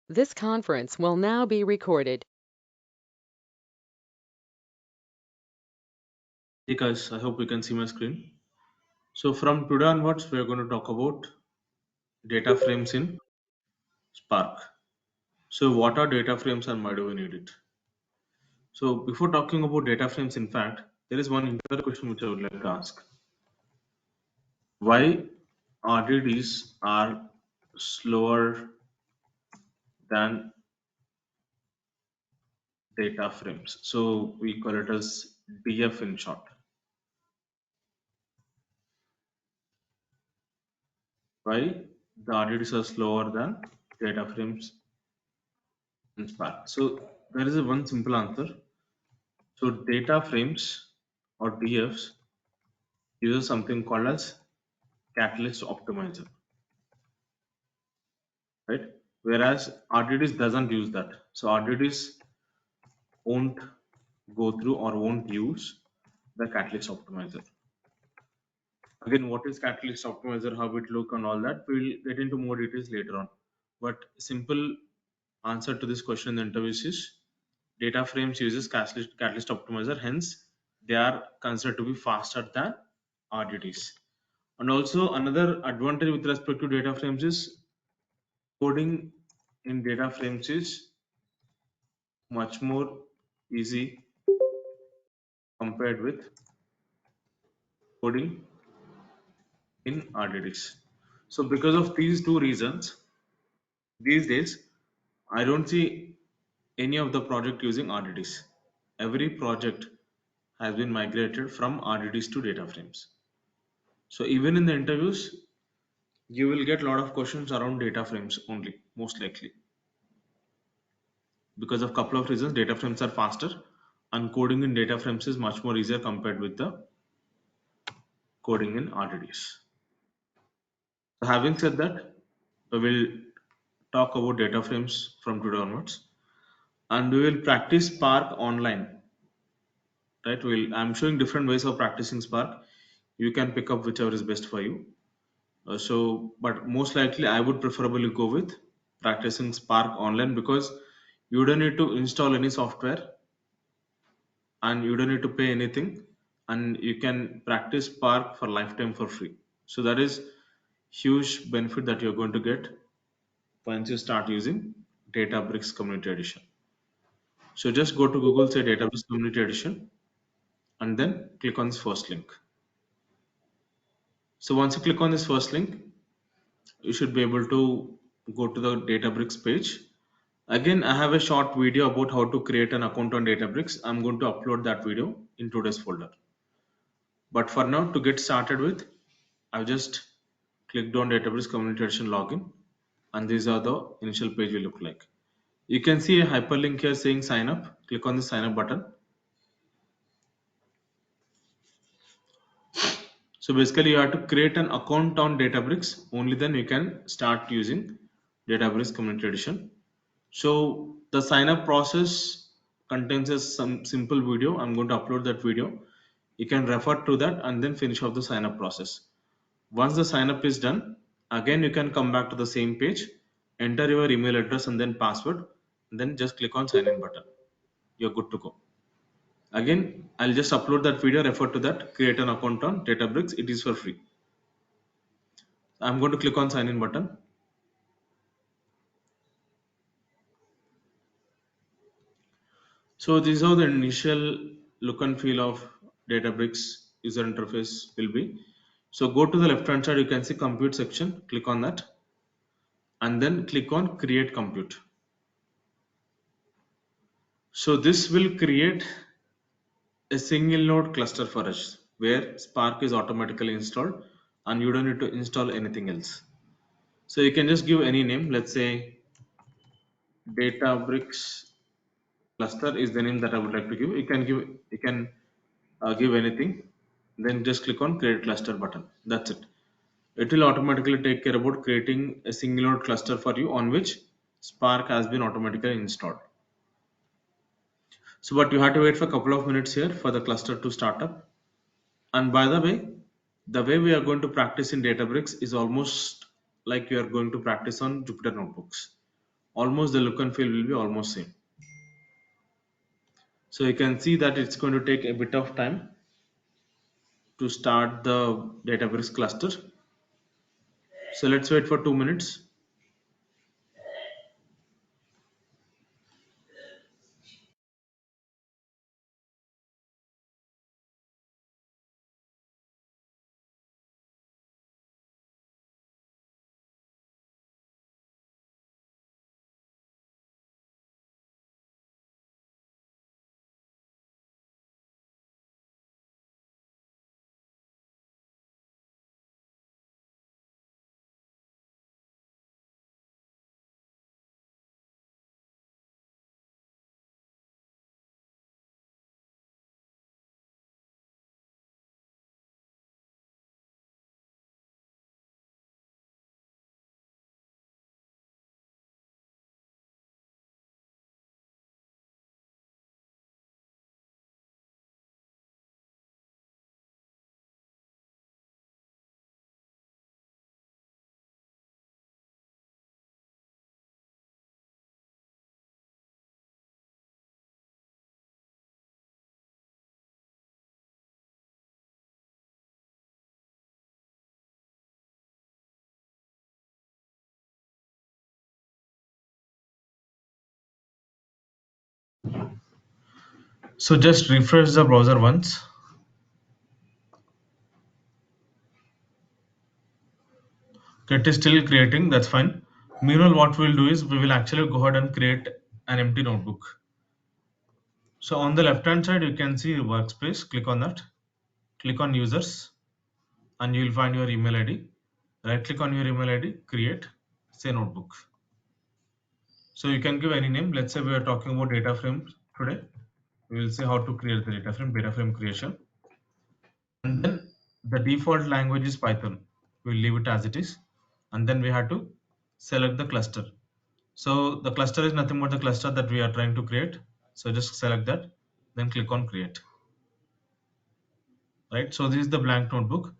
This conference will now be recorded. Hey guys, I hope you can see my screen. So from today onwards, we are going to talk about data frames in Spark. So what are data frames and why do we need it? So before talking about data frames, in fact, there is one important question which I would like to ask. Why RDDs are slower than data frames? So we call it as DF in short. Why the RDDs are slower than data frames in Spark? So there is a one simple answer. So data frames or DFs uses something called as catalyst optimizer, right? Whereas RDDs doesn't use that. So RDDs won't go through or won't use the catalyst optimizer. Again, what is catalyst optimizer, how it look and all that, we'll get into more details later on. But simple answer to this question in the interviews is data frames uses catalyst optimizer, hence they are considered to be faster than RDDs. And also another advantage with respect to data frames is coding in data frames is much more easy compared with coding in RDDs. So because of these two reasons, these days I don't see any of the project using RDDs. Every project has been migrated from RDDs to data frames. So even in the interviews, you will get a lot of questions around data frames only, most likely. Because of couple of reasons, data frames are faster and coding in data frames is much more easier compared with the coding in RDDs. So having said that, we will talk about data frames from today onwards and we will practice Spark online, right? I'm showing different ways of practicing Spark. You can pick up whichever is best for you. But most likely I would preferably go with practicing Spark online because you don't need to install any software and you don't need to pay anything and you can practice Spark for lifetime for free. So that is huge benefit that you're going to get once you start using Databricks Community Edition. So just go to Google, say Databricks Community Edition, and then click on this first link. So once you click on this first link, you should be able to go to the Databricks page. Again, I have a short video about how to create an account on Databricks. I'm going to upload that video in today's folder. But for now, to get started with, I've just clicked on Databricks Community Edition login, and these are the initial page will look like. You can see a hyperlink here saying sign up. Click on the sign up button. So basically, you have to create an account on Databricks. Only then you can start using Databricks Community Edition. So the sign up process contains some simple video. I'm going to upload that video. You can refer to that and then finish off the sign up process. Once the sign up is done, again you can come back to the same page, enter your email address and then password, and then just click on sign in button. You're good to go. Again, I'll just upload that video, refer to that, create an account on Databricks. It is for free. I'm going to click on sign in button. So this is how the initial look and feel of Databricks user interface will be. So go to the left hand side, you can see compute section, click on that and then click on create compute. So this will create a single node cluster for us where Spark is automatically installed and you don't need to install anything else. So you can just give any name, let's say Databricks cluster is the name that I would like to give. You can give anything, then just click on create cluster button. That's it. It will automatically take care about creating a single node cluster for you on which Spark has been automatically installed. So but you have to wait for a couple of minutes here for the cluster to start up. And by the way we are going to practice in Databricks is almost like you are going to practice on Jupyter notebooks. almost the look and feel will be almost same. So you can see that it's going to take a bit of time to start the Databricks cluster. So let's wait for 2 minutes. So just refresh the browser once. It is still creating, that's fine. Meanwhile, what we'll do is we will actually go ahead and create an empty notebook. So on the left hand side, you can see workspace. Click on that. Click on users and you will find your email ID. Right click on your email ID, create, say notebook. So you can give any name. Let's say we are talking about data frame today. We will say how to create the data frame creation. And then the default language is Python. We'll leave it as it is. And then we have to select the cluster. So the cluster is nothing but the cluster that we are trying to create. So just select that, then click on create. Right. So this is the blank notebook.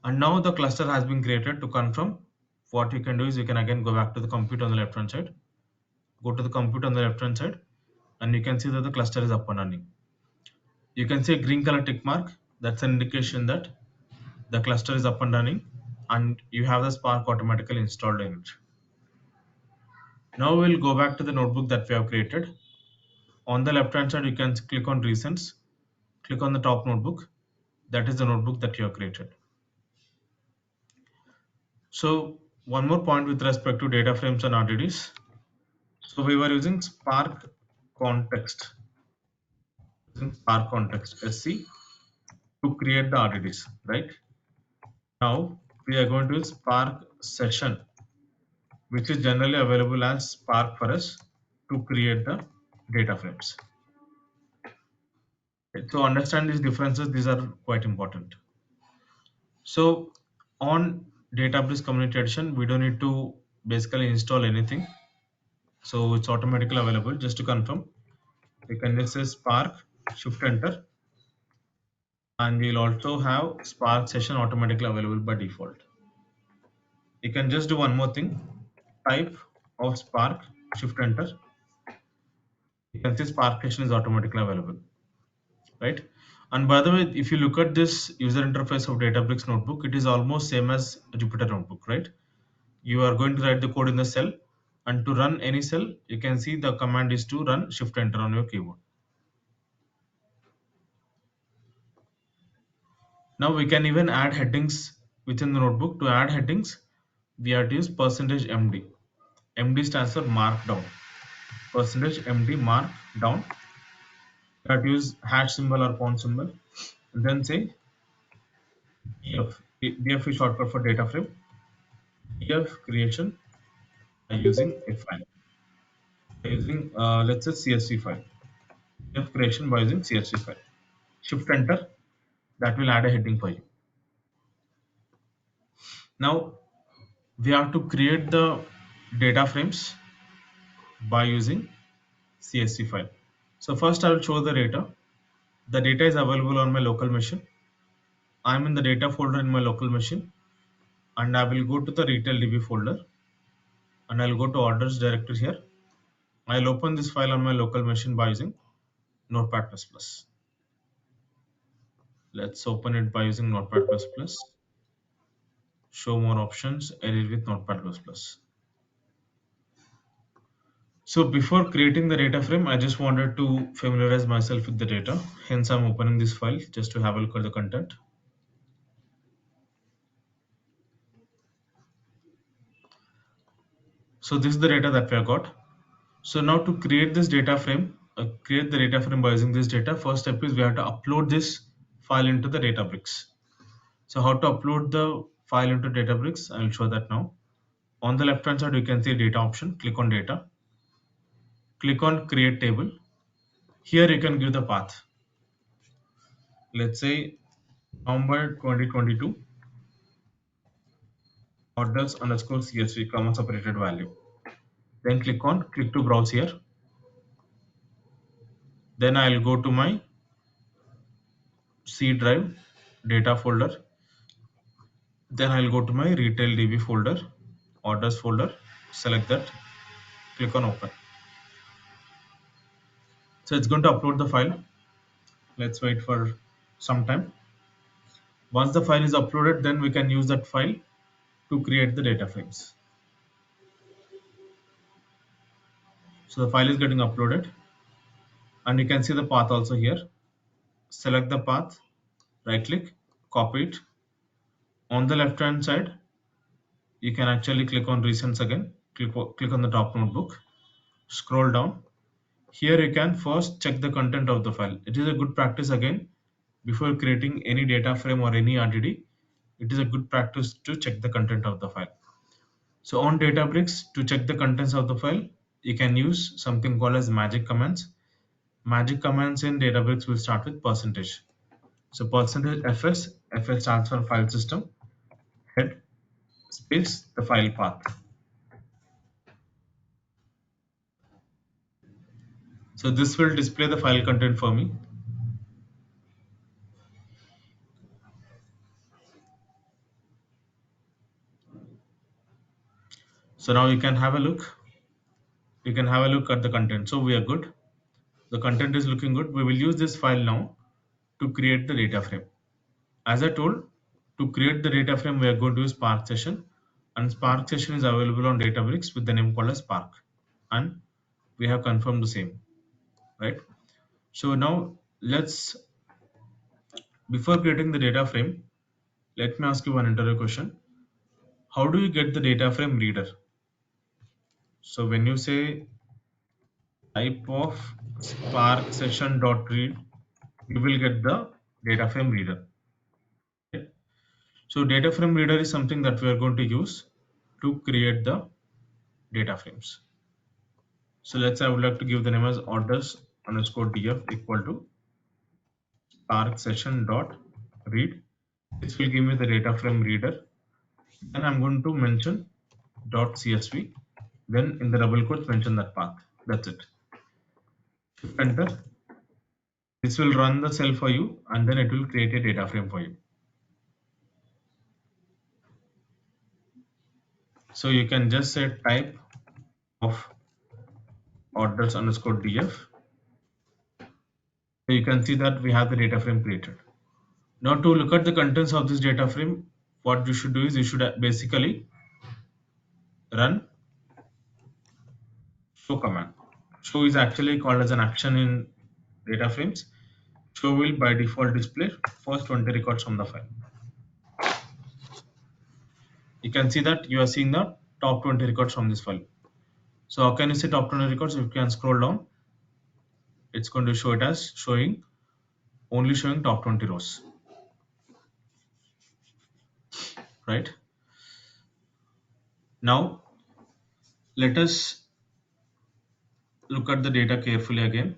And now the cluster has been created. To confirm, what you can do is you can again go back to the compute on the left hand side. Go to the compute on the left hand side and you can see that the cluster is up and running. You can see a green color tick mark. That's an indication that the cluster is up and running and you have the Spark automatically installed in it. Now we'll go back to the notebook that we have created. On the left hand side, you can click on recents, click on the top notebook. That is the notebook that you have created. So one more point with respect to data frames and RDDs. So we were using Spark context, SC to create the RDDs, right? Now we are going to use Spark session, which is generally available as Spark for us to create the data frames. So understand these differences, these are quite important. So on Databricks Community Edition, we don't need to basically install anything. So it's automatically available. Just to confirm, you can just say Spark, Shift Enter, and we'll also have Spark session automatically available by default. You can just do one more thing, type of Spark, Shift Enter. You can see Spark session is automatically available, right? And by the way, if you look at this user interface of Databricks Notebook, it is almost same as a Jupyter Notebook, right? You are going to write the code in the cell, and to run any cell, you can see the command is to run Shift Enter on your keyboard. Now we can even add headings within the notebook. To add headings, we have to use %MD. MD stands for markdown. %MD markdown. We have to use hash symbol or pound symbol. And then say df. Df is shortcut for data frame. Df creation by using a file. By using let's say CSV file. Df creation by using CSV file. Shift enter. That will add a heading for you. Now we have to create the data frames by using CSV file. So first I will show the data. The data is available on my local machine. I am in the data folder in my local machine and I will go to the retail DB folder and I'll go to orders directory here I'll open this file on my local machine by using Notepad++. Let's open it by using Notepad++. Show more options, edit with Notepad++. So before creating the data frame, I just wanted to familiarize myself with the data. Hence, I'm opening this file just to have a look at the content. So this is the data that we have got. So now to create this data frame, create the data frame by using this data, first step is we have to upload this file into the Databricks. So how to upload the file into Databricks, I will show that now. On the left hand side, you can see data option, click on data, click on create table. Here you can give the path. Let's say November 2022 orders underscore CSV comma separated value. Then click to browse here. Then I'll go to my C drive data folder. Then I'll go to my retail DB folder, orders folder, select that, click on open. So it's going to upload the file. Let's wait for some time. Once the file is uploaded, then we can use that file to create the data frames. So the file is getting uploaded and you can see the path also here. Select the path, right click, copy it. On the left hand side, you can actually click on recents again, click on the top notebook, scroll down. Here you can first check the content of the file. It is a good practice again, before creating any data frame or any RDD, it is a good practice to check the content of the file. So on Databricks, to check the contents of the file, you can use something called as magic commands. Magic commands in Databricks will start with percentage. So percentage fs stands for file system, head space the file path. So this will display the file content for me. So now you can have a look. You can have a look at the content. So we are good. The content is looking good. We will use this file now to create the data frame. As I told, to create the data frame, we are going to use Spark session, and Spark session is available on Databricks with the name called as Spark, and we have confirmed the same, right? So now before creating the data frame, let me ask you one interview question. How do you get the data frame reader? So when you say type of Spark session dot read, you will get the data frame reader. Okay? So data frame reader is something that we are going to use to create the data frames. So let's say I would like to give the name as orders underscore df equal to Spark session dot read. This will give me the data frame reader. Then I'm going to mention dot csv. Then in the double quotes mention that path. That's it. Enter. This will run the cell for you and then it will create a data frame for you. So you can just say type of orders underscore df. So you can see that we have the data frame created. Now to look at the contents of this data frame, what you should do is you should basically run show command. Show is actually called as an action in data frames. Show will by default display first 20 records from the file. You can see that you are seeing the top 20 records from this file. So how can you see top 20 records? If you can scroll down, it's going to show it as only showing top 20 rows, right? Now let us look at the data carefully again.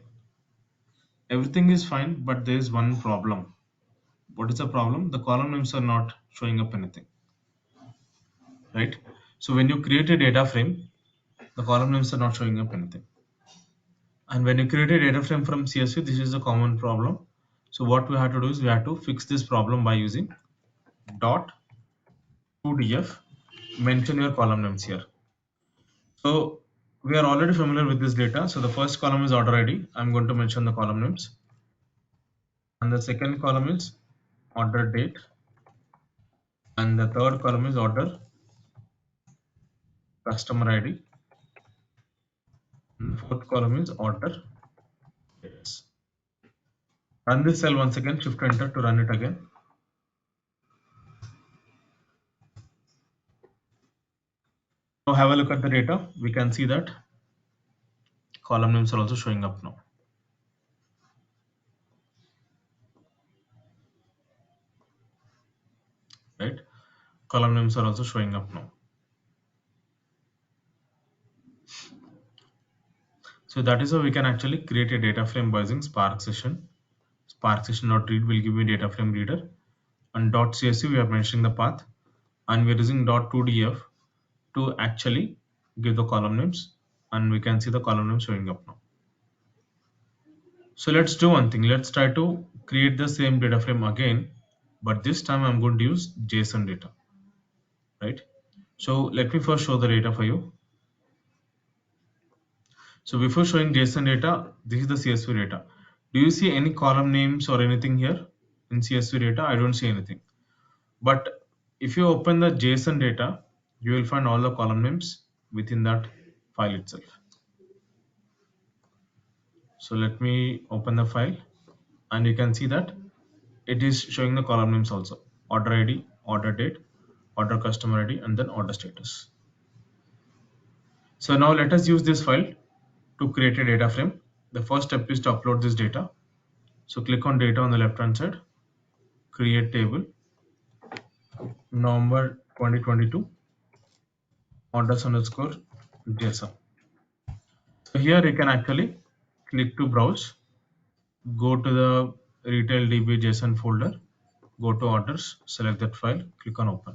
Everything is fine, but there is one problem. What is the problem? The column names are not showing up anything, right? So when you create a data frame, the column names are not showing up anything. And when you create a data frame from CSV, this is a common problem. So what we have to do is we have to fix this problem by using dot to df, mention your column names here. So We are already familiar with this data. So the first column is order ID. I'm going to mention the column names. And the second column is order date. And the third column is order customer ID. And the fourth column is order dates. Run this cell once again, shift enter to run it again. Now have a look at the data. We can see that column names are also showing up now. Right? Column names are also showing up now. So that is how we can actually create a data frame by using Spark session. Spark session.read will give me data frame reader. And .csv we are mentioning the path. And we are using .2df to actually give the column names. And we can see the column names showing up now. So let's do one thing. Let's try to create the same data frame again. But this time I'm going to use JSON data. Right? So let me first show the data for you. So before showing JSON data, this is the CSV data. Do you see any column names or anything here in CSV data? I don't see anything. But if you open the JSON data, you will find all the column names within that file itself. So let me open the file and you can see that it is showing the column names also. Order ID, order date, order customer ID, and then order status. So now let us use this file to create a data frame. The first step is to upload this data. So click on data on the left hand side, create table, November 2022, orders underscore JSON. So here you can actually click to browse, go to the retail DB JSON folder, go to orders, select that file, click on open.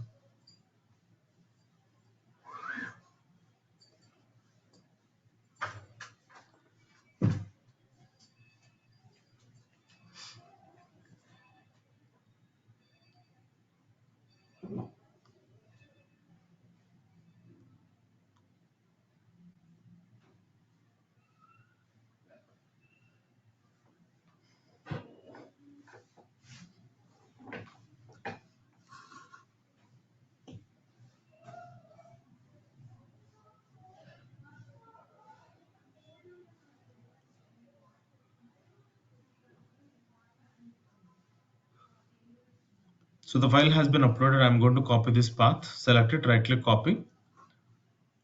So the file has been uploaded. I'm going to copy this path, select it, right click, copy.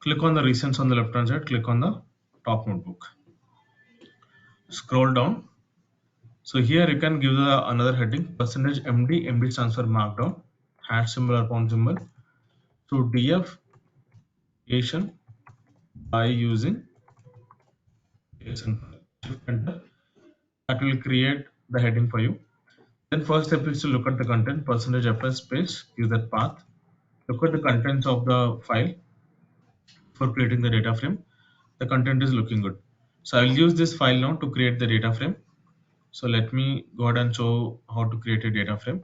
Click on the recents on the left hand side, click on the top notebook. Scroll down. So here you can give another heading, percentage MD, MD stands for markdown, hash symbol or pound symbol. So DF creation by using JSON. Shift enter. That will create the heading for you. Then first step is to look at the content, percentage FS space, use that path. Look at the contents of the file for creating the data frame. The content is looking good. So I will use this file now to create the data frame. So let me go ahead and show how to create a data frame.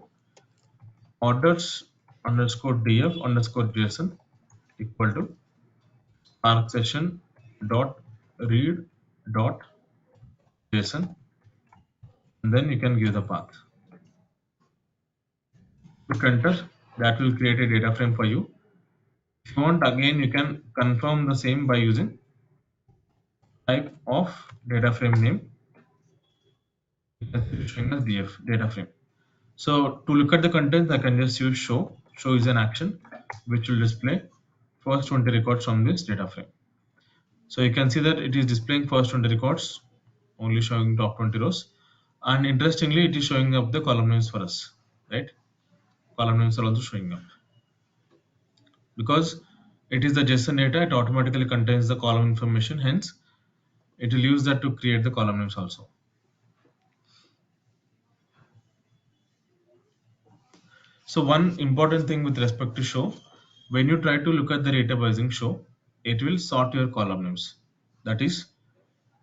Orders underscore df underscore JSON equal to Spark session dot read dot JSON, and then you can give the path. Hit enter. That will create a data frame for you. If you want, again you can confirm the same by using type of data frame name. Showing as df data frame. So to look at the contents, I can just use show. Show is an action which will display first 20 records from this data frame. So you can see that it is displaying first 20 records, only showing top 20 rows. And interestingly, it is showing up the column names for us, right? Column names are also showing up. Because it is the JSON data, it automatically contains the column information. Hence, it will use that to create the column names also. So one important thing with respect to show, when you try to look at the data by using show, it will sort your column names. That is,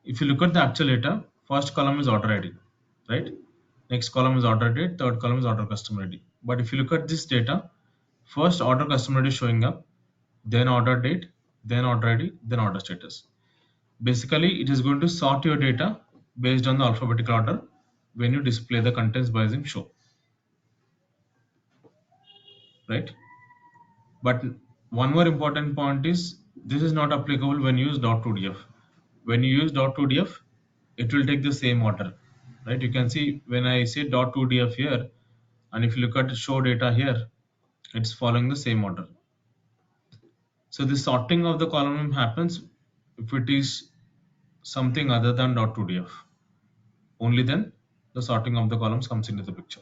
if you look at the actual data, first column is order ID, right? Next column is order date, third column is order customer ID. But if you look at this data, first order customer ID is showing up, then order date, then order ID, then order status. Basically, it is going to sort your data based on the alphabetical order when you display the contents by using show, right? But one more important point is this is not applicable when you use .2df. When you use .2df, it will take the same order, right? You can see when I say .2df here, and if you look at show data here, it's following the same order. So the sorting of the column happens if it is something other than .2df. Only then the sorting of the columns comes into the picture.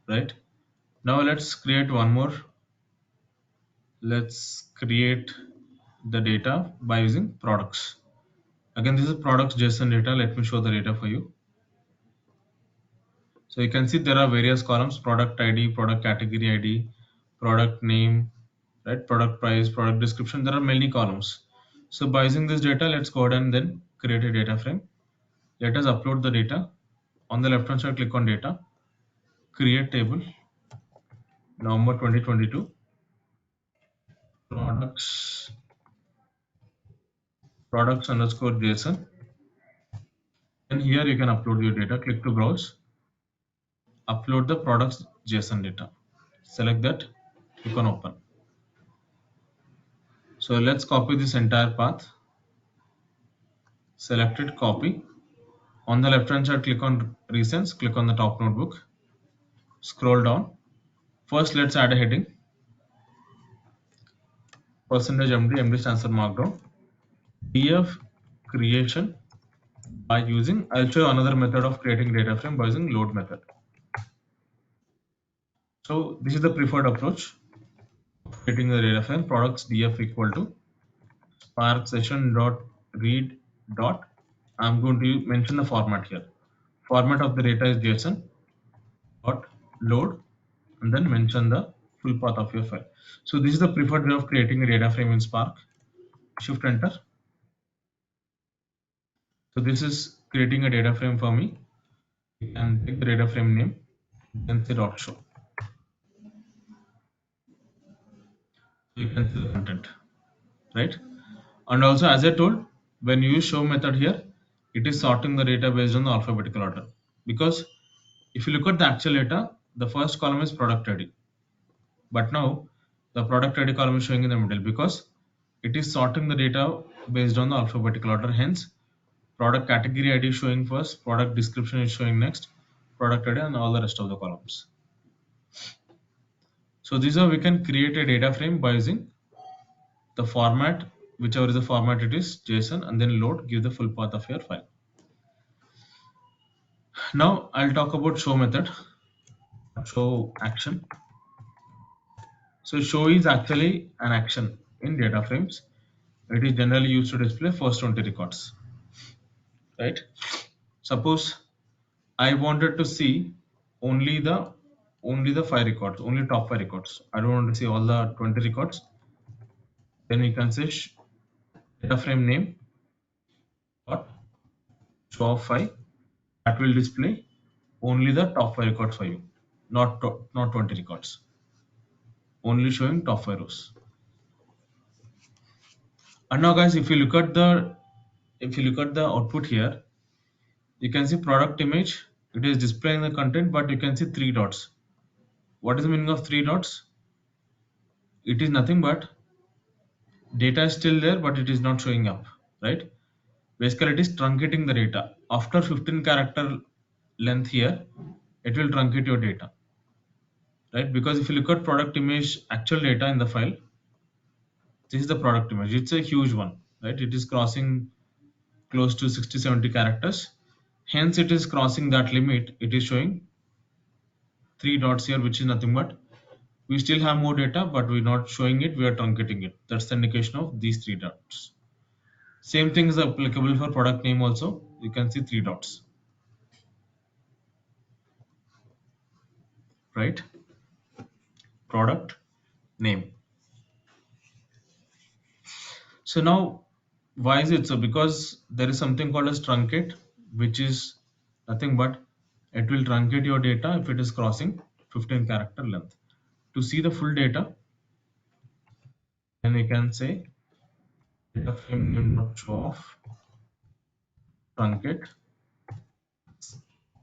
Right? Now let's create one more. Let's create the data by using products. Again, this is products JSON data. Let me show the data for you. So you can see there are various columns: product ID, product category ID, product name, right? Product price, product description. There are many columns. So by using this data, let's go ahead and then create a data frame. Let us upload the data. On the left hand side, click on data, create table, November 2022, products underscore JSON. And here you can upload your data. Click to browse, upload the products JSON data. Select that, click on open. So let's copy this entire path. Select it, copy. On the left hand side, click on recents, click on the top notebook, scroll down. First, let's add a heading. %MD, MD stands for markdown. DF creation by using, I'll show you another method of creating data frame by using load method. So this is the preferred approach of creating the data frame. Products df equal to spark session dot read dot. I'm going to mention the format here. Format of the data is JSON dot load, and then mention the full path of your file. So this is the preferred way of creating a data frame in Spark. Shift enter. So this is creating a data frame for me. You can take the data frame name, then say dot show. You can see the content, right? And also, as I told, when you use show method here, it is sorting the data based on the alphabetical order. Because if you look at the actual data, the first column is product ID. But now the product ID column is showing in the middle because it is sorting the data based on the alphabetical order. Hence, product category ID is showing first, product description is showing next, product ID, and all the rest of the columns. So this is how we can create a data frame by using the format, whichever is the format it is, JSON, and then load, give the full path of your file. Now I'll talk about show method, show action. So show is actually an action in data frames. It is generally used to display first 20 records, right? Suppose I wanted to see only the 5 records, only top 5 records. I don't want to see all the 20 records. Then you can say data frame name dot show of 5. That will display only the top 5 records for you, not 20 records. Only showing top 5 rows. And now guys, if you look at the output here, you can see product image. It is displaying the content, but you can see 3 dots. What is the meaning of 3 dots? It is nothing but data is still there, but it is not showing up, right? Basically, it is truncating the data. After 15 character length here, it will truncate your data, right? Because if you look at product image actual data in the file, this is the product image. It's a huge one, right? It is crossing close to 60-70 characters. Hence, it is crossing that limit. It is showing 3 dots here, which is nothing but we still have more data, but we're not showing it. We are truncating it. That's the indication of these 3 dots. Same thing is applicable for product name also. You can see 3 dots, right? Product name. So now, why is it so? Because there is something called as truncate, which is nothing but it will truncate your data if it is crossing 15 character length. To see the full data, then we can say data frame name dot show off truncate.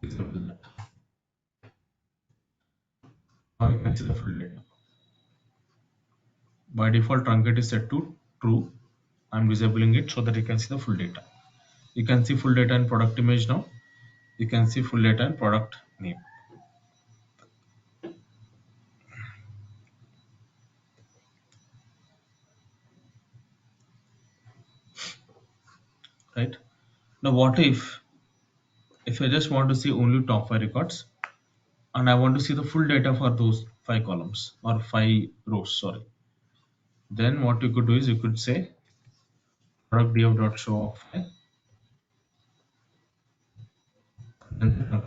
Disable that. Now you can see the full data. By default, truncate is set to true. I'm disabling it so that you can see the full data. You can see full data in product image now. You can see full data in product name. Right? Now what if I just want to see only top 5 records and I want to see the full data for those 5 columns or 5 rows, sorry. Then what you could do is you could say product df.show of 5 and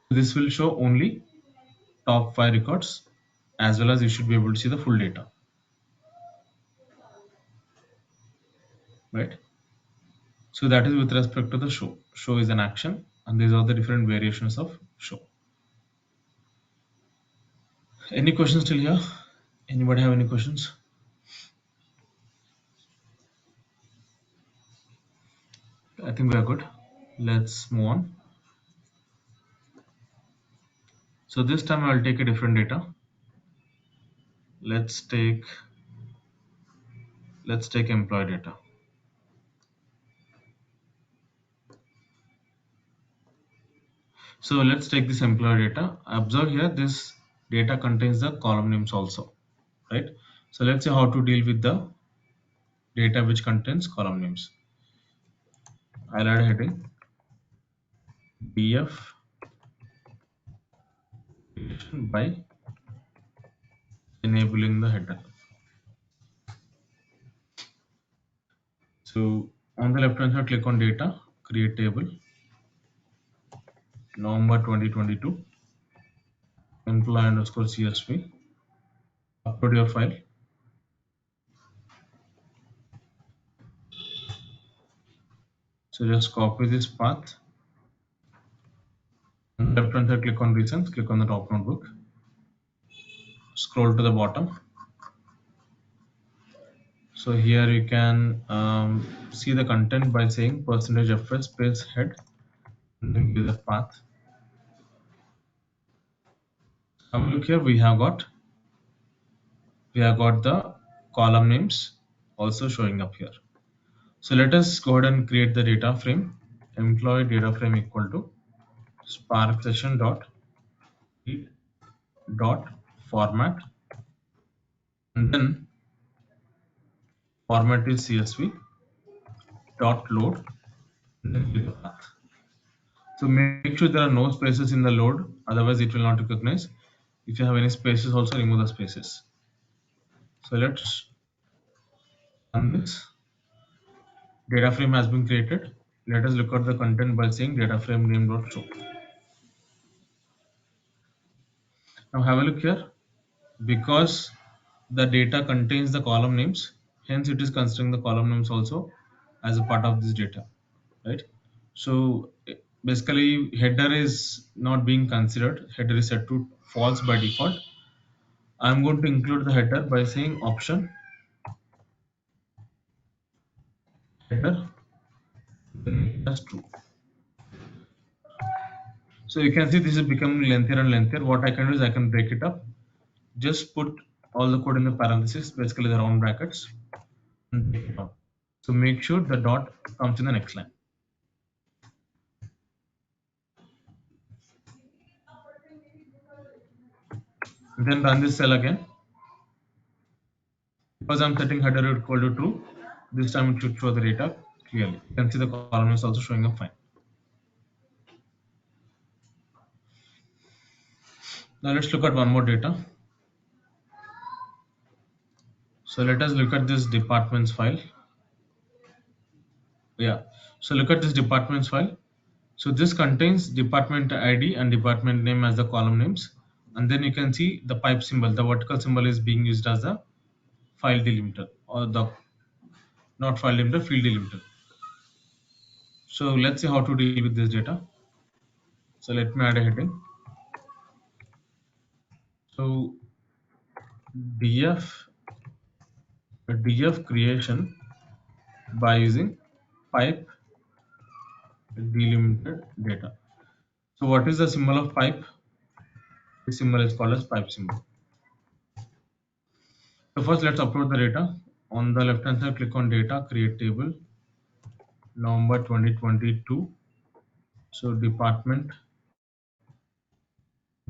this will show only top 5 records as well as you should be able to see the full data, right? So that is with respect to the show. Show is an action and these are the different variations of show. Any questions till here? Anybody have any questions? I think we are good. Let's move on. So this time I'll take a different data. Let's take employee data. So let's take this employee data. Observe here this data contains the column names also, right? So let's see how to deal with the data which contains column names. I'll add a heading df by enabling the header. So on the left hand side, click on data, create table, November 2022, employee underscore CSV, upload your file. So just copy this path. On the left hand side, click on recents, click on the top notebook, scroll to the bottom. So here you can see the content by saying %fs space head and then give the path. Now look here, we have got the column names also showing up here. So let us go ahead and create the data frame. Employee data frame equal to spark session dot read dot format and then format is CSV dot load and then give the path. So make sure there are no spaces in the load, otherwise it will not recognize. If you have any spaces, also remove the spaces. So let's run this. Data frame has been created. Let us look at the content by saying data frame name.show. Now have a look here. Because the data contains the column names, hence it is considering the column names also as a part of this data, right? So basically header is not being considered. Header is set to false by default. I'm going to include the header by saying option header as true. So you can see this is becoming lengthier and lengthier. What I can do is I can break it up. Just put all the code in the parentheses, basically the round brackets, and break it up. So make sure the dot comes in the next line. Then run this cell again. Because I'm setting header equal to true, this time it should show the data clearly. You can see the column is also showing up fine. Now let's look at one more data. So let us look at this departments file. Yeah, so look at this departments file. So this contains department ID and department name as the column names. And then you can see the pipe symbol, the vertical symbol is being used as the file delimiter or the not file delimiter, field delimiter. So let's see how to deal with this data. So let me add a heading. So df creation by using pipe delimited data. So what is the symbol of pipe? The symbol is called as pipe symbol. So first let's upload the data. On the left hand side, click on data, create table, November 2022. So department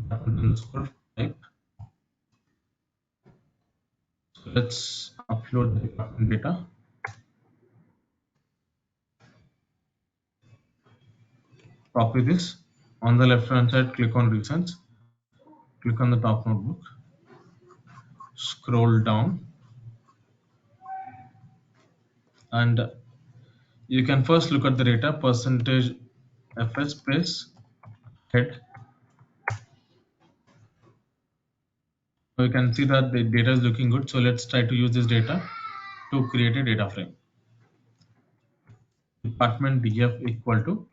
underscore type. So let's upload the department data. Copy this. On the left hand side, click on recents. Click on the top notebook. Scroll down, and you can first look at the data percentage fs space head. So you can see that the data is looking good. So let's try to use this data to create a data frame. Department df equal to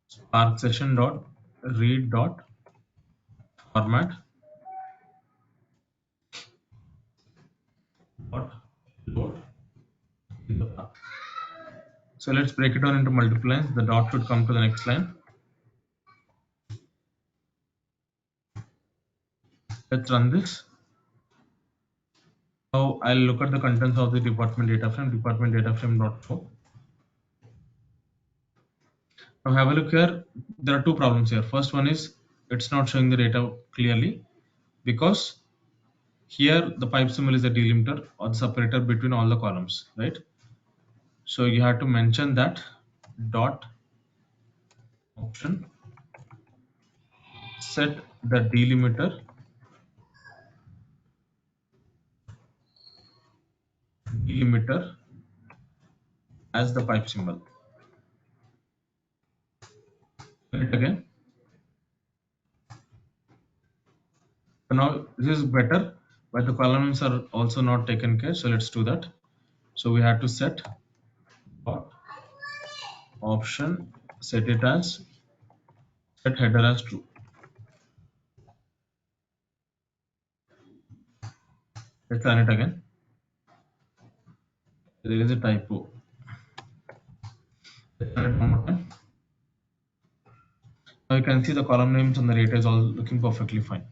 spark session dot read dot format dot load in the path. So let's break it down into multiple lines. The dot should come to the next line. Let's run this. Now I'll look at the contents of the department data frame, department data frame dot show. Now have a look here. There are two problems here. First one is it's not showing the data clearly because here the pipe symbol is the delimiter or the separator between all the columns, right? So you have to mention that dot option set the delimiter as the pipe symbol. It again. So now this is better, but the columns are also not taken care. So let's do that. So we have to set dot option, set it as set header as true. Let's run it again. There is a typo. Let's run it one more time. Now you can see the column names and the data is all looking perfectly fine.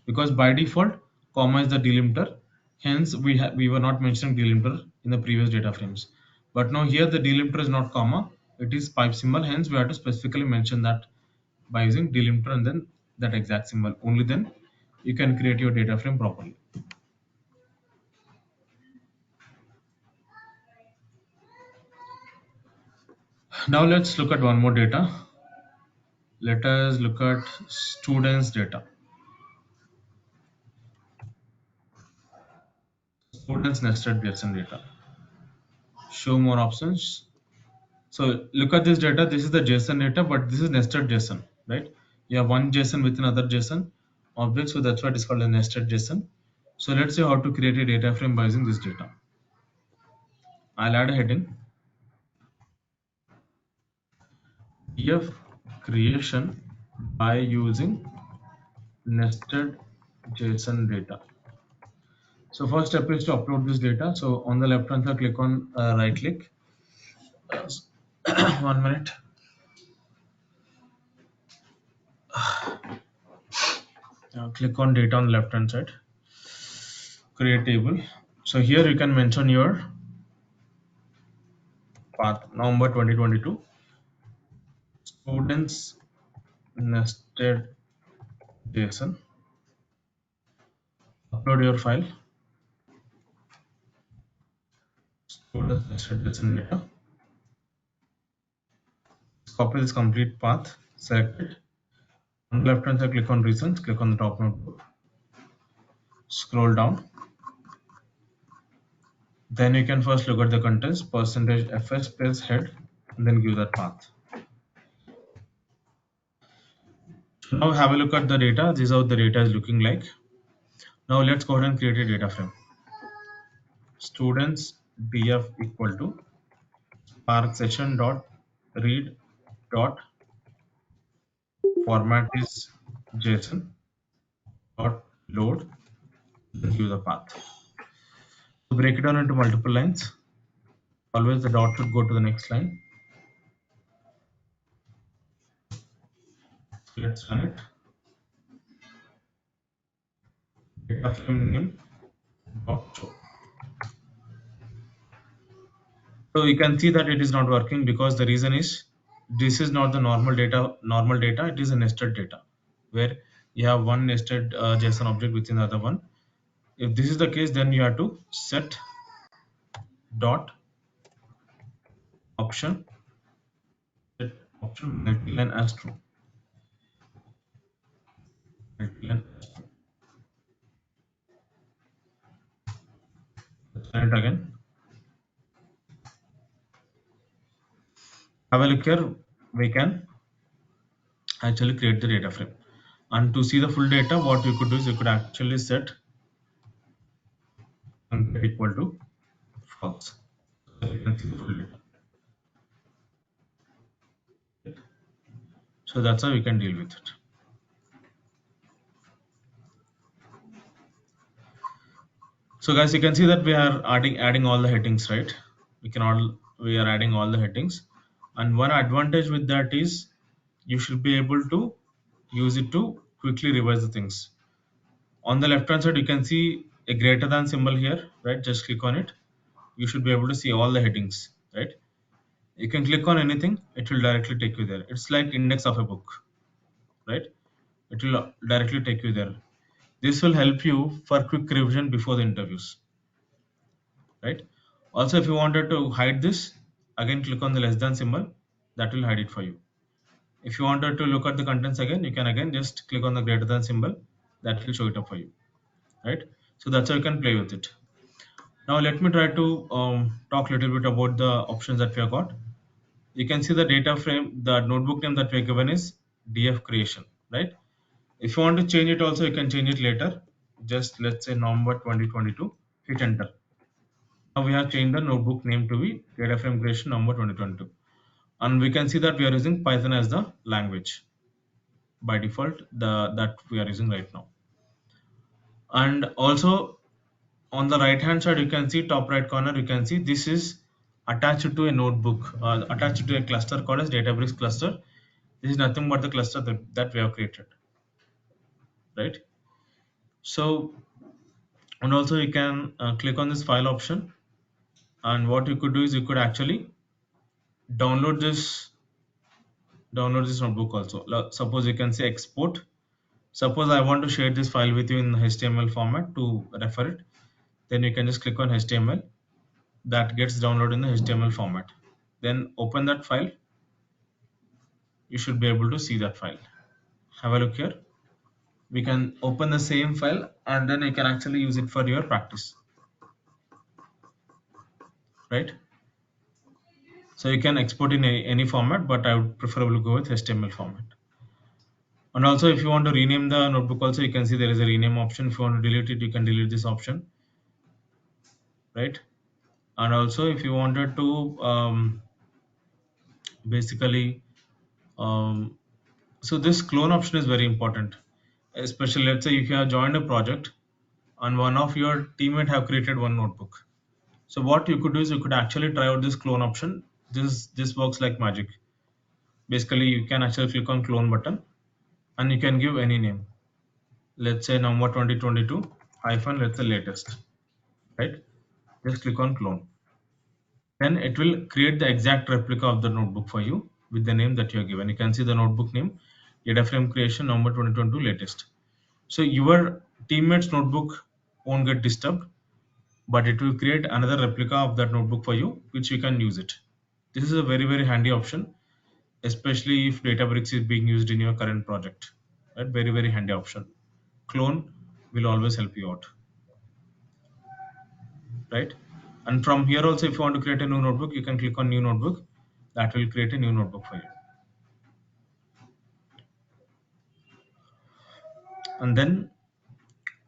Because by default, comma is the delimiter. Hence, we were not mentioning delimiter in the previous data frames. But now here the delimiter is not comma, it is pipe symbol. Hence, we have to specifically mention that by using delimiter and then that exact symbol. Only then you can create your data frame properly. Now let's look at one more data. Let us look at students data. Students nested JSON data. Show more options. So look at this data. This is the JSON data, but this is nested JSON, right? You have one JSON with another JSON object, so that's why it's called a nested JSON. So let's see how to create a data frame by using this data. I'll add a heading. df creation by using nested JSON data. So first step is to upload this data. So on the left hand side, click on right click. 1 minute. Click on data on the left hand side. Create table. So here you can mention your path. November 2022. Students nested JSON. Upload your file. Students nested JSON data. Copy this complete path. Select it. On the left hand side, click on reasons. Click on the top notebook. Scroll down. Then you can first look at the contents, percentage fs space head, and then give that path. Now have a look at the data. This is how the data is looking like. Now let's go ahead and create a data frame. Students df equal to spark session dot read dot format is JSON dot load, then give the path. So break it down into multiple lines. Always the dot should go to the next line. So let's run it. Data frame name dot show. So you can see that it is not working because the reason is this is not the normal data. Normal data, it is a nested data where you have one nested JSON object within the other one. If this is the case, then you have to set dot option set option multiline as true. Multiline as true. Let's run it again. Have a look here. We can actually create the data frame. And to see the full data, what you could do is you could actually set equal to false. So you can see the full data. So that's how we can deal with it. So guys, you can see that we are adding all the headings, right? We are adding all the headings, and one advantage with that is you should be able to use it to quickly revise the things. On the left hand side, you can see a greater than symbol here, right? Just click on it. You should be able to see all the headings, right? You can click on anything, it will directly take you there. It's like index of a book, right? It will directly take you there. This will help you for quick revision before the interviews, right? Also, if you wanted to hide this, again click on the less than symbol, that will hide it for you. If you wanted to look at the contents again, you can again just click on the greater than symbol, that will show it up for you, right? So that's how you can play with it. Now let me try to talk a little bit about the options that we have got. You can see the data frame, the notebook name that we are given is df creation, right? If you want to change it also, you can change it later. Just let's say November 2022, hit enter. Now we have changed the notebook name to be data frame creation November 2022. And we can see that we are using Python as the language by default, that we are using right now. And also on the right hand side, you can see top right corner, you can see this is attached to a notebook, attached to a cluster called as Databricks cluster. This is nothing but the cluster that we have created, right? So, and also you can click on this file option, and what you could do is you could actually download this notebook also. Suppose you can say export. Suppose I want to share this file with you in HTML format to refer it, then you can just click on HTML. That gets downloaded in the HTML format. Then open that file. You should be able to see that file. Have a look here. We can open the same file and then you can actually use it for your practice, right? So you can export in any format, but I would preferably go with HTML format. And also if you want to rename the notebook also, you can see there is a rename option. If you want to delete it, you can delete this option, right? And also if you wanted to basically so this clone option is very important, especially let's say if you have joined a project and one of your teammate have created one notebook. So what you could do is you could actually try out this clone option. This works like magic. Basically you can actually click on clone button and you can give any name. Let's say November 2022 hyphen, let's say latest, right? Just click on clone. Then it will create the exact replica of the notebook for you with the name that you are given. You can see the notebook name, data frame creation November 2022 latest. So your teammate's notebook won't get disturbed, but it will create another replica of that notebook for you, which you can use it. This is a very handy option, especially if Databricks is being used in your current project, right? Very handy option. Clone will always help you out, right? And from here also, if you want to create a new notebook, you can click on new notebook. That will create a new notebook for you. And then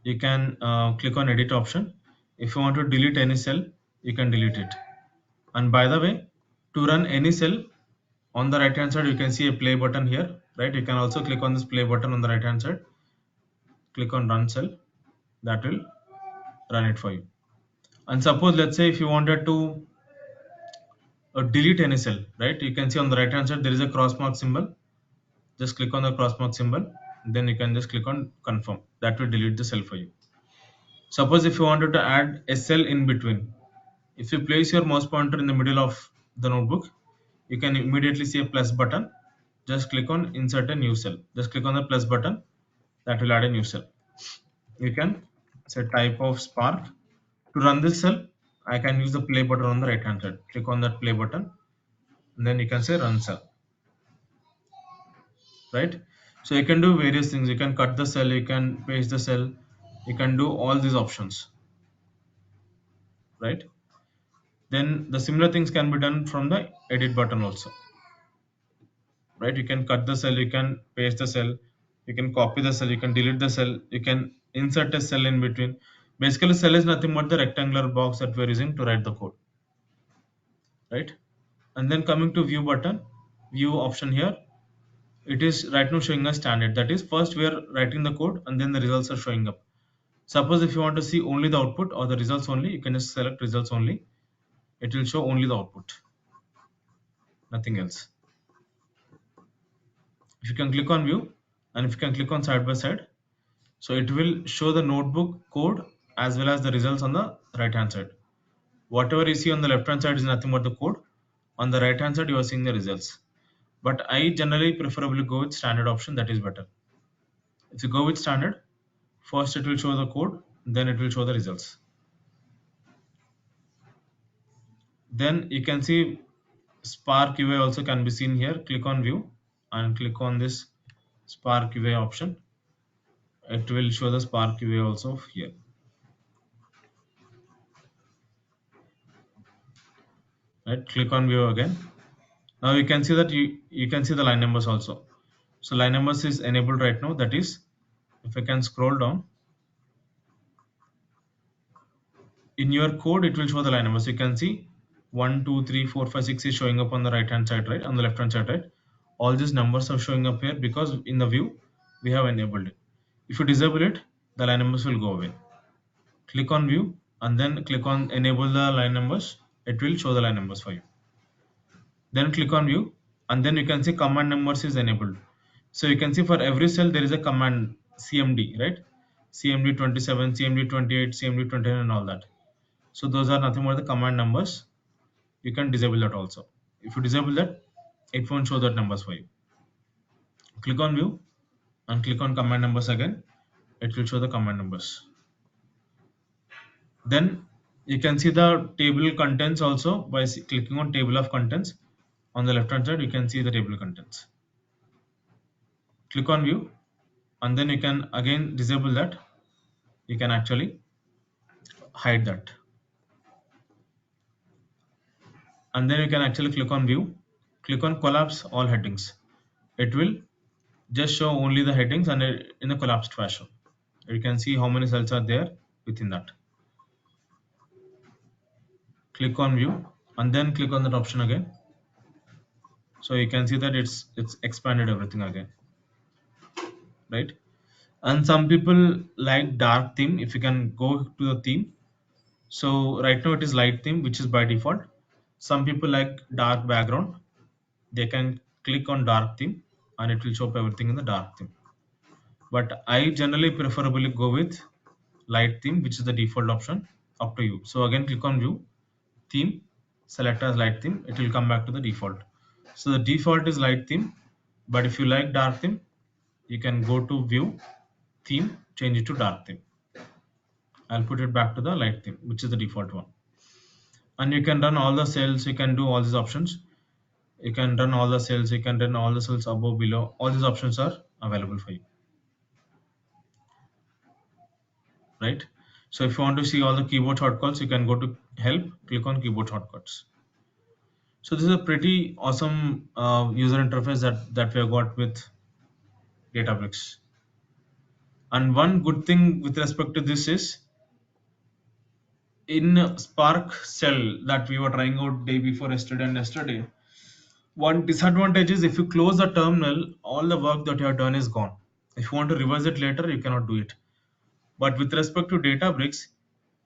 you can click on edit option. If you want to delete any cell, you can delete it. And by the way, to run any cell, on the right hand side you can see a play button here, right? You can also click on this play button on the right hand side, click on run cell, that will run it for you. And suppose, let's say, if you wanted to delete any cell, right? You can see on the right hand side there is a cross mark symbol. Just click on the cross mark symbol, then you can just click on confirm. That will delete the cell for you. Suppose if you wanted to add a cell in between, if you place your mouse pointer in the middle of the notebook, you can immediately see a plus button. Just click on insert a new cell. Just click on the plus button, that will add a new cell. You can set type of Spark. To run this cell, I can use the play button on the right hand side. Click on that play button, and then you can say run cell, right? So you can do various things. You can cut the cell, you can paste the cell, you can do all these options, right? Then the similar things can be done from the edit button also, right? You can cut the cell, you can paste the cell, you can copy the cell, you can delete the cell, you can insert a cell in between. Basically, cell is nothing but the rectangular box that we're using to write the code, right? And then coming to view button, view option here, it is right now showing us standard. That is, first we are writing the code and then the results are showing up. Suppose if you want to see only the output or the results only, you can just select results only. It will show only the output, nothing else. If you can click on view and if you can click on side by side, so it will show the notebook code as well as the results on the right hand side. Whatever you see on the left hand side is nothing but the code. On the right hand side, you are seeing the results. But I generally preferably go with standard option, that is better. If you go with standard, first it will show the code, then it will show the results. Then you can see Spark UI also can be seen here. Click on view and click on this Spark UI option. It will show the Spark UI also here. Right, click on view again. Now you can see that you can see the line numbers also. So line numbers is enabled right now. That is, if I can scroll down, in your code it will show the line numbers. You can see 1 2 3 4 5 6 is showing up on the right hand side, right? On the left hand side, right? All these numbers are showing up here because in the view we have enabled it. If you disable it, the line numbers will go away. Click on view and then click on enable the line numbers. It will show the line numbers for you. Then click on view and then you can see command numbers is enabled. So you can see for every cell there is a command CMD, right? CMD 27, CMD 28, CMD 29 and all that. So those are nothing but the command numbers. You can disable that also. If you disable that, it won't show that numbers for you. Click on view and click on command numbers again. It will show the command numbers. Then you can see the table contents also by clicking on table of contents. On the left hand side, you can see the table contents. Click on view and then you can again disable that. You can actually hide that. And then you can actually click on view, click on collapse all headings. It will just show only the headings and in a collapsed fashion. You can see how many cells are there within that. Click on view and then click on that option again. So you can see that it's expanded everything again, right? And some people like dark theme. If you can go to the theme, so right now it is light theme, which is by default. Some people like dark background. They can click on dark theme and it will show up everything in the dark theme. But I generally preferably go with light theme, which is the default option. Up to you. So again, click on view, theme, select as light theme. It will come back to the default. So the default is light theme, but if you like dark theme, you can go to view, theme, change it to dark theme. I'll put it back to the light theme, which is the default one. And you can run all the cells, you can do all these options. You can run all the cells, you can run all the cells above, below. All these options are available for you, right? So if you want to see all the keyboard shortcuts, you can go to help, click on keyboard shortcuts. So this is a pretty awesome user interface that we have got with Databricks. And one good thing with respect to this is, in Spark Shell that we were trying out day before yesterday and yesterday, one disadvantage is if you close the terminal, all the work that you have done is gone. If you want to reverse it later, you cannot do it. But with respect to Databricks,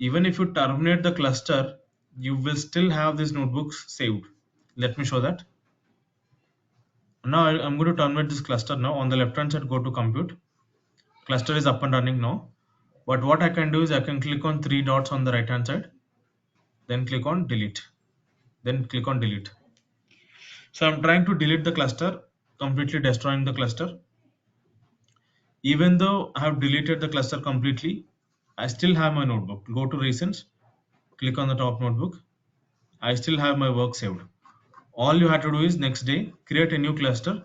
even if you terminate the cluster, you will still have these notebooks saved. Let me show that. Now I'm going to terminate this cluster now. On the left hand side, go to compute. Cluster is up and running now. But what I can do is I can click on three dots on the right hand side, then click on delete, then click on delete. So I'm trying to delete the cluster, completely destroying the cluster. Even though I have deleted the cluster completely, I still have my notebook. Go to recents, click on the top notebook. I still have my work saved. All you have to do is next day create a new cluster,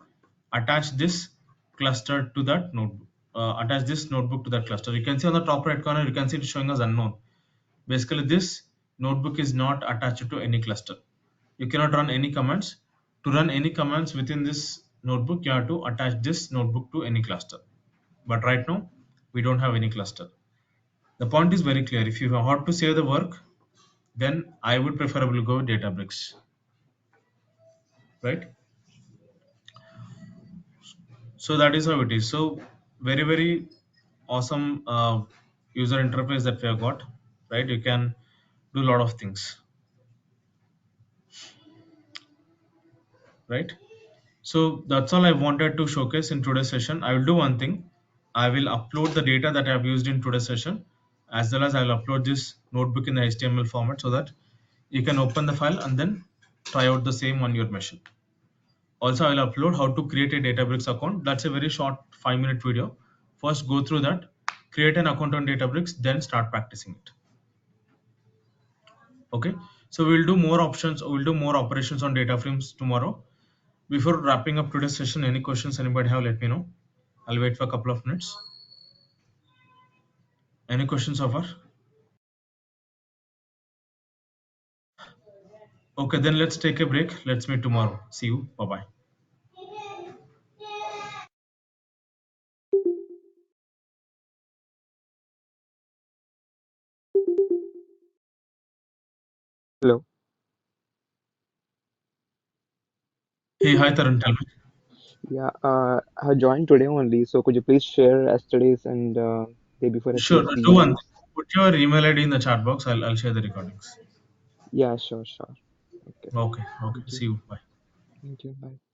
attach this cluster to that notebook. Attach this notebook to that cluster. You can see on the top right corner, you can see it showing as unknown. Basically, this notebook is not attached to any cluster. You cannot run any commands. To run any commands within this notebook, you have to attach this notebook to any cluster. But right now, we don't have any cluster. The point is very clear. If you want to save the work, then I would preferably go with Databricks, right? So that is how it is. So very awesome user interface that we have got, right? You can do a lot of things, right? So that's all I wanted to showcase in today's session. I will do one thing. I will upload the data that I have used in today's session, as well as I will upload this notebook in the HTML format so that you can open the file and then try out the same on your machine. Also, I will upload how to create a Databricks account. That's a very short 5-minute video. First, go through that, create an account on Databricks, then start practicing it. Okay. So we'll do more options. We'll do more operations on data frames tomorrow. Before wrapping up today's session, any questions anybody have, let me know. I'll wait for a couple of minutes. Any questions so far? Okay, then let's take a break. Let's meet tomorrow. See you. Bye-bye. Hello. Hey, hi Tarun, tell me. Yeah, I joined today only, so could you please share yesterday's and day before Sure, yesterday's do one thing. CVs? Put your email ID in the chat box. I'll share the recordings. Yeah, sure, sure. Okay. Okay, okay. Thank you. See you. Bye. Thank you. Bye.